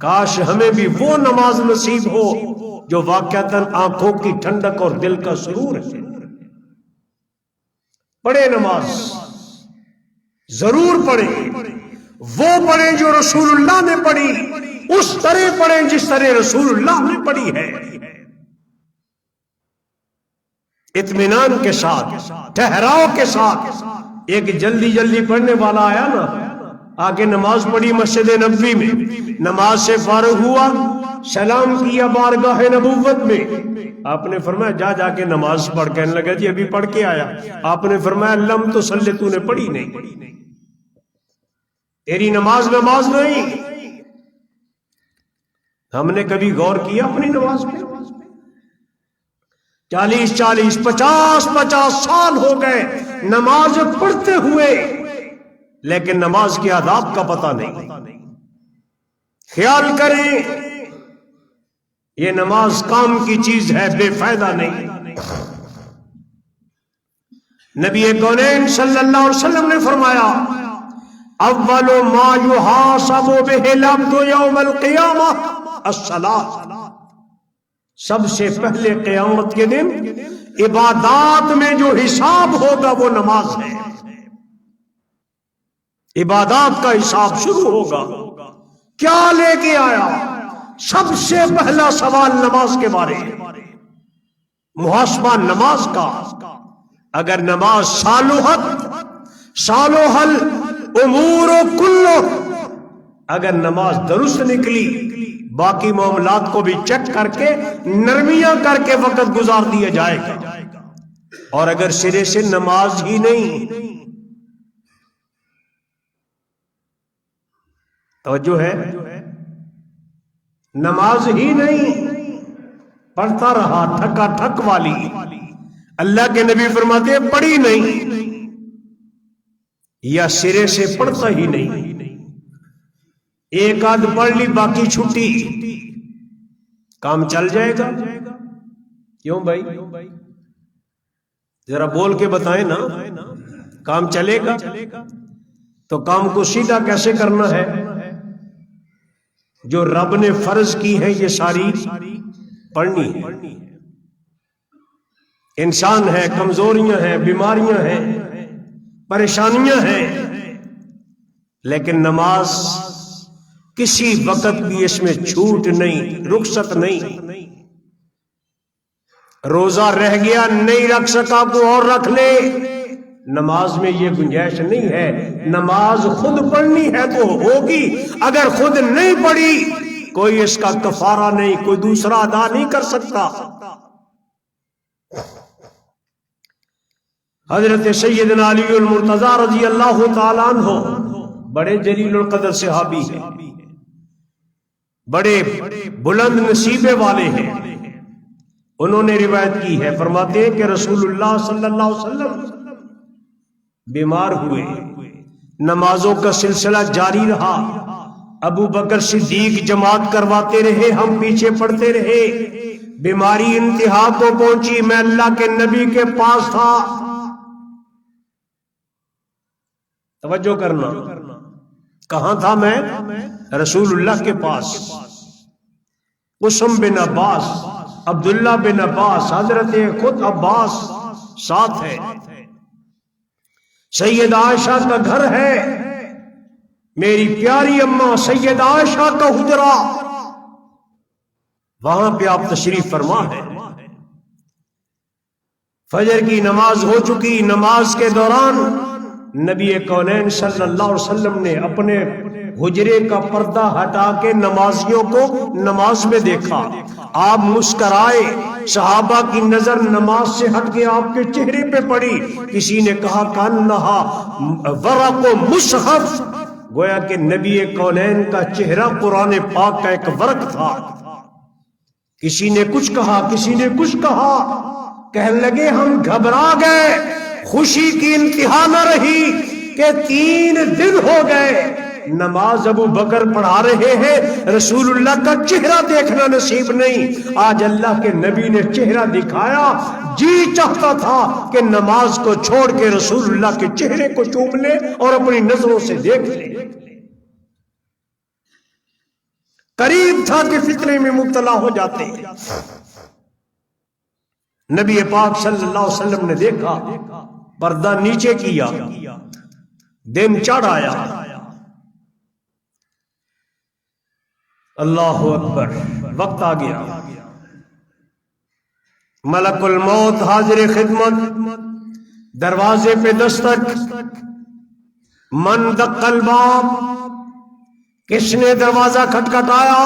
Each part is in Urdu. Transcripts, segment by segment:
کاش ہمیں بھی وہ نماز نصیب ہو جو واقعتاً آنکھوں کی ٹھنڈک اور دل کا سرور ہے۔ پڑھے نماز، ضرور پڑھیں، وہ پڑھیں جو رسول اللہ نے پڑھی، اس طرح پڑھیں جس طرح رسول اللہ نے پڑھی ہے، اطمینان کے ساتھ، ٹھہراؤ کے ساتھ۔ ایک جلدی جلدی پڑھنے والا آیا نا، آگے نماز پڑھی مسجد نبوی میں، نماز سے فارغ ہوا، سلام کیا بارگاہ نبوت میں، آپ نے فرمایا جا جا کے نماز پڑھ، کہنے لگا جی ابھی پڑھ کے آیا۔ آپ نے فرمایا لم تو صلی، تو نے پڑھی نہیں، تیری نماز نہیں۔ ہم نے کبھی غور کیا اپنی نماز پہ؟ 40 50 سال ہو گئے نماز پڑھتے ہوئے، لیکن نماز کے آداب کا پتہ نہیں۔ خیال کریں، یہ نماز کام کی چیز ہے، بے فائدہ نہیں۔ نبی کونین صلی اللہ علیہ وسلم نے فرمایا اول ما یحاسب بہ العبد یوم القیامہ الصلاۃ، سب سے پہلے قیامت کے دن عبادات میں جو حساب ہوگا وہ نماز ہے۔ عبادات کا حساب شروع ہوگا، کیا لے کے آیا؟ سب سے پہلا سوال نماز کے بارے، محاسبہ نماز کا۔ اگر نماز صالحت امور کلو، اگر نماز درست نکلی، باقی معاملات کو بھی چیک کر کے نرمیاں کر کے وقت گزار دیا جائے گا۔ اور اگر سرے سے نماز ہی نہیں، توجہ ہے، نماز ہی نہیں، پڑھتا رہا ٹھکا ٹھک والی، اللہ کے نبی فرماتے ہیں پڑھی نہیں، یا سرے سے پڑھتا ہی نہیں، ایک آدھ پڑھ لی باقی چھٹی، کام چل جائے گا؟ کیوں بھائی؟ ذرا بول کے بتائیں نا، کام چلے گا؟ تو کام کو سیدھا کیسے کرنا ہے؟ جو رب نے فرض کی ہے یہ ساری پڑھنی ہے۔ انسان ہے، کمزوریاں ہیں، بیماریاں ہیں، پریشانیاں ہیں، لیکن نماز کسی وقت بھی اس میں چھوٹ نہیں، رخصت نہیں۔ روزہ رہ گیا نہیں رکھ سکا کوئی اور رکھ لے، نماز میں یہ گنجائش نہیں ہے۔ نماز خود پڑھنی ہے تو ہوگی، اگر خود نہیں پڑھی کوئی اس کا کفارہ نہیں، کوئی دوسرا ادا نہیں کر سکتا۔ حضرت سیدنا علی المرتضی رضی اللہ تعالیٰ عنہ بڑے جلیل القدر صحابی ہیں، بڑے بلند نصیبے والے ہیں۔ انہوں نے روایت کی ہے، فرماتے ہیں کہ رسول اللہ صلی اللہ علیہ وسلم بیمار ہوئے، نمازوں کا سلسلہ جاری رہا، ابو بکر صدیق جماعت کرواتے رہے، ہم پیچھے پڑتے رہے، بیماری انتہا کو پہنچی، میں اللہ کے نبی کے پاس تھا۔ توجہ کرنا، کہاں تھا میں؟ رسول اللہ کے پاس۔ قسم بن عباس، عبداللہ بن عباس، حضرت خود عباس ساتھ ہے، سید عائشہ کا گھر ہے، میری پیاری اماں سید عائشہ کا حجرہ، وہاں پہ آپ تشریف فرما ہے۔ فجر کی نماز ہو چکی، نماز کے دوران نبی کونین صلی اللہ علیہ وسلم نے اپنے حجرے کا پردہ ہٹا کے نمازیوں کو نماز میں دیکھا، آپ مسکرائے، صحابہ کی نظر نماز سے ہٹ کے آپ کے چہرے پہ پڑی، کسی نے کہا کانہا ورق مصحف، گویا کہ نبی کونین کا چہرہ قرآن پاک کا ایک ورق تھا۔ کسی نے کچھ کہا، کسی نے کچھ کہا، کہنے لگے ہم گھبرا گئے، خوشی کی انتہا نہ رہی کہ 3 دن ہو گئے نماز ابو بکر پڑھا رہے ہیں، رسول اللہ کا چہرہ دیکھنا نصیب نہیں۔ آج اللہ کے نبی نے چہرہ دکھایا، جی چاہتا تھا کہ نماز کو چھوڑ کے رسول اللہ کے چہرے کو چوم لے اور اپنی نظروں سے دیکھ لے۔ قریب تھا کہ فتنے میں مبتلا ہو جاتے. نبی پاک صلی اللہ علیہ وسلم نے دیکھا، پردہ نیچے کیا، دن چڑھ آیا. اللہ اکبر، وقت آ گیا. ملک الموت حاضر خدمت، دروازے پہ دستک. من دق الباب، کس نے دروازہ کھٹکھٹایا؟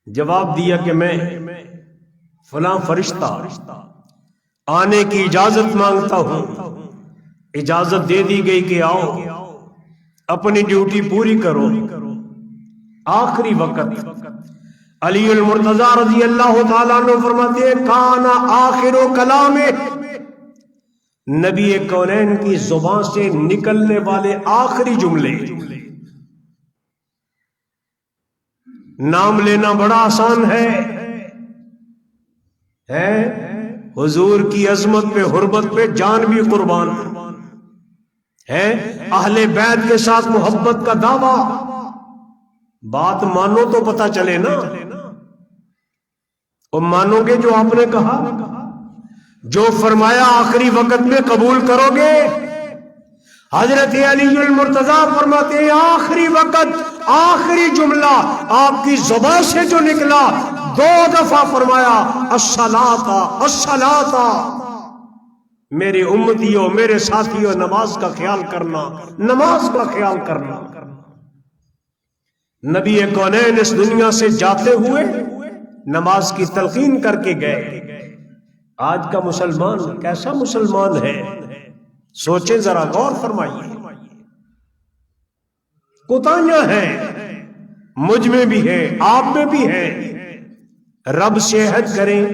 جواب دیا کہ میں فلاں فرشتہ آنے کی اجازت مانگتا ہوں. اجازت دے دی گئی کہ آؤ، اپنی ڈیوٹی پوری کرو. آخری وقت علی المرتضی رضی اللہ تعالیٰ عنہ فرماتے ہیں کان آخر کلام، نبی کونین کی زبان سے نکلنے والے آخری جملے. نام لینا بڑا آسان ہے، حضور کی عظمت پہ حرمت پہ جان بھی قربان ہے. اہل بیت کے ساتھ محبت کا دعویٰ، بات مانو تو پتہ چلے نا. اور مانو گے جو آپ نے کہا، جو فرمایا آخری وقت میں قبول کرو گے. حضرت علی المرتضی فرماتے ہیں آخری وقت آخری جملہ آپ کی زبان سے جو نکلا، 2 دفعہ فرمایا الصلاۃ الصلاۃ. میرے امتیوں، میرے ساتھیوں، نماز کا خیال کرنا، نماز کا خیال کرنا. نبی کونین اس دنیا سے جاتے ہوئے نماز کی تلقین کر کے گئے. آج کا مسلمان کیسا مسلمان ہے؟ سوچیں ذرا، غور فرمائیے. کوتاہیاں ہیں، مجھ میں بھی ہے، آپ میں بھی ہے. رب سے عہد کریں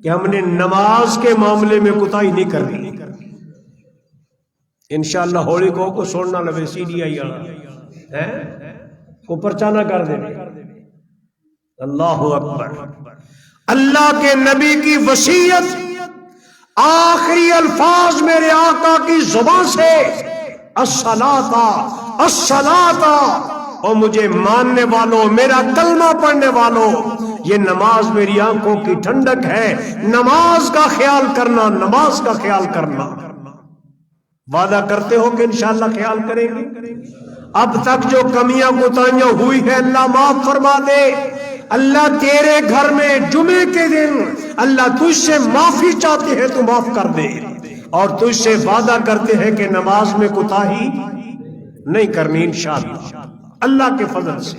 کہ ہم نے نماز کے معاملے میں کوتاہی نہیں کرنی. انشاءاللہ ہولی کو سوڑنا لگے CDI والا کو پرچہ نہ کر دے. اللہ اکبر. اللہ کے نبی کی وصیت، آخری الفاظ میرے آقا کی زبان سے الصلاۃ الصلاۃ. اور مجھے ماننے والوں، میرا کلمہ پڑھنے والوں، یہ نماز میری آنکھوں کی ٹھنڈک ہے. نماز کا خیال کرنا، نماز کا خیال کرنا. وعدہ کرتے ہو کہ انشاءاللہ خیال کریں گے؟ اب تک جو کمیاں کوتاہیاں ہوئی ہے اللہ معاف فرما دے. اللہ تیرے گھر میں جمعے کے دن اللہ تجھ سے معافی چاہتے ہیں تو معاف کر دے، اور تجھ سے وعدہ کرتے ہیں کہ نماز میں کوتاہی نہیں کرنی انشاءاللہ اللہ کے فضل سے.